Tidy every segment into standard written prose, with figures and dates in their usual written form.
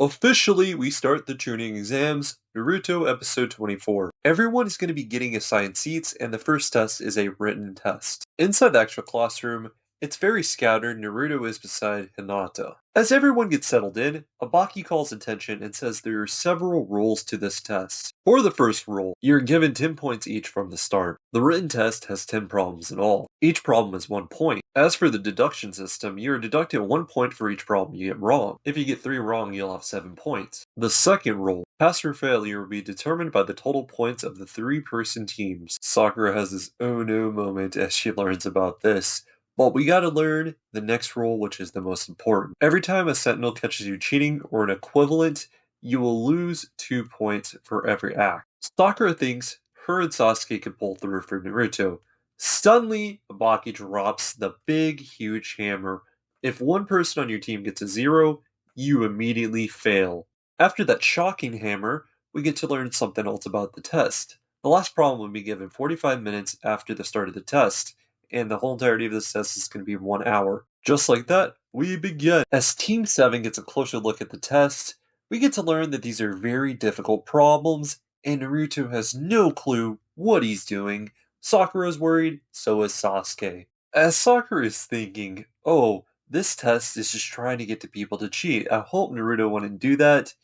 Officially, we start the tuning exams, Naruto episode 24. Everyone is going to be getting assigned seats, and the first test is a written test. Inside the actual classroom, it's very scattered. Naruto is beside Hinata. As everyone gets settled in, Abaki calls attention and says there are several rules to this test. For the first rule, you're given 10 points each from the start. The written test has 10 problems in all. Each problem is 1 point. As for the deduction system, you're deducted 1 point for each problem you get wrong. If you get 3 wrong, you'll have 7 points. The second rule, pass or failure will be determined by the total points of the 3-person teams. Sakura has this oh no moment as she learns about this. But we gotta learn the next rule, which is the most important. Every time a sentinel catches you cheating or an equivalent, you will lose 2 points for every act. Sakura thinks her and Sasuke can pull through for Naruto. Suddenly, Abaki drops the big, huge hammer. If one person on your team gets a 0, you immediately fail. After that shocking hammer, we get to learn something else about the test. The last problem will be given 45 minutes after the start of the test, and the whole entirety of this test is going to be 1 hour. Just like that, we begin. As Team 7 gets a closer look at the test, we get to learn that these are very difficult problems, and Naruto has no clue what he's doing. Sakura's worried, so is Sasuke. As Sakura is thinking, oh, this test is just trying to get the people to cheat. I hope Naruto wouldn't do that.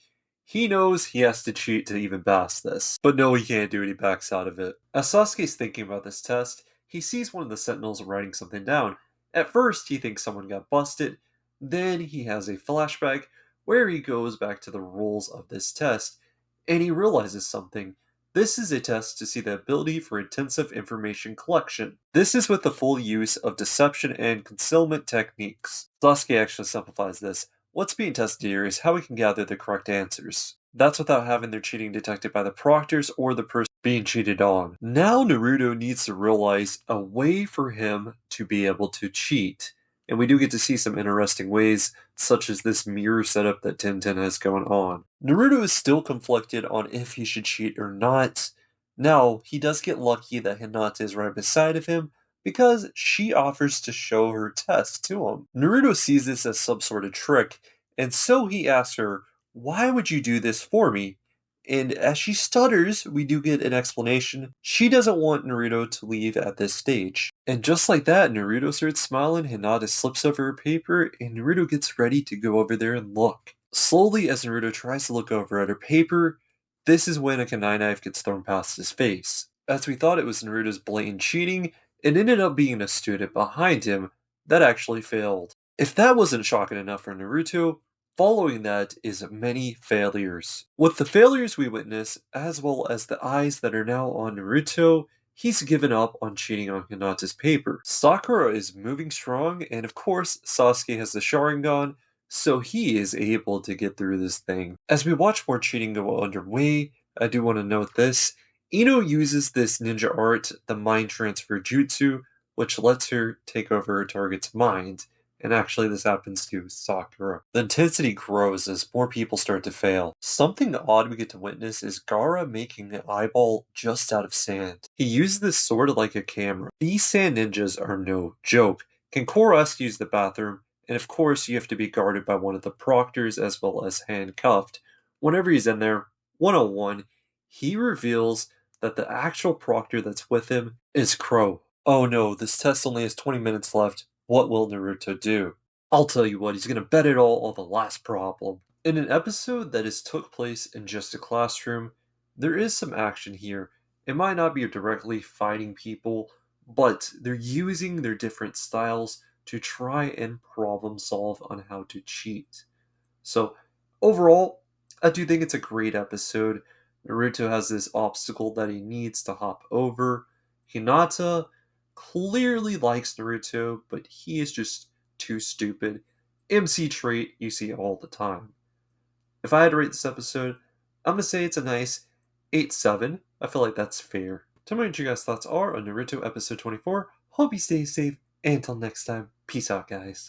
He knows he has to cheat to even pass this. But no, he can't do it, he backs out of it. As Sasuke's thinking about this test, he sees one of the sentinels writing something down. At first, he thinks someone got busted. Then he has a flashback where he goes back to the rules of this test, and he realizes something. This is a test to see the ability for intensive information collection. This is with the full use of deception and concealment techniques. Sasuke actually simplifies this. What's being tested here is how we can gather the correct answers. That's without having their cheating detected by the proctors or the person being cheated on. Now Naruto needs to realize a way for him to be able to cheat. And we do get to see some interesting ways, such as this mirror setup that Tintin has going on. Naruto is still conflicted on if he should cheat or not. Now, he does get lucky that Hinata is right beside of him, because she offers to show her test to him. Naruto sees this as some sort of trick, and so he asks her, "Why would you do this for me?" And as she stutters, we do get an explanation. She doesn't want Naruto to leave at this stage. And just like that, Naruto starts smiling, Hinata slips over her paper, and Naruto gets ready to go over there and look. Slowly, as Naruto tries to look over at her paper, this is when a kunai knife gets thrown past his face. As we thought it was Naruto's blatant cheating, it ended up being a student behind him that actually failed. If that wasn't shocking enough for Naruto, following that is many failures. With the failures we witness, as well as the eyes that are now on Naruto, he's given up on cheating on Hinata's paper. Sakura is moving strong, and of course, Sasuke has the Sharingan, so he is able to get through this thing. As we watch more cheating go underway, I do want to note this. Ino uses this ninja art, the mind transfer jutsu, which lets her take over her target's mind. And actually, this happens to Sakura. The intensity grows as more people start to fail. Something odd we get to witness is Gaara making an eyeball just out of sand. He uses this sort of like a camera. These sand ninjas are no joke. Kankura has to use the bathroom, and of course, you have to be guarded by one of the proctors as well as handcuffed. Whenever he's in there, 101, he reveals that the actual proctor that's with him is Crow. Oh no, this test only has 20 minutes left. What will Naruto do? I'll tell you what, he's gonna bet it all on the last problem. In an episode that is took place in just a classroom, there is some action here. It might not be directly fighting people, but they're using their different styles to try and problem solve on how to cheat. So, overall, I do think it's a great episode. Naruto has this obstacle that he needs to hop over. Hinata clearly likes Naruto, but he is just too stupid. MC trait you see all the time. If I had to rate this episode, I'm gonna say it's a nice 8-7. I feel like that's fair. Tell me what you guys' thoughts are on Naruto episode 24. Hope you stay safe. And until next time, peace out, guys.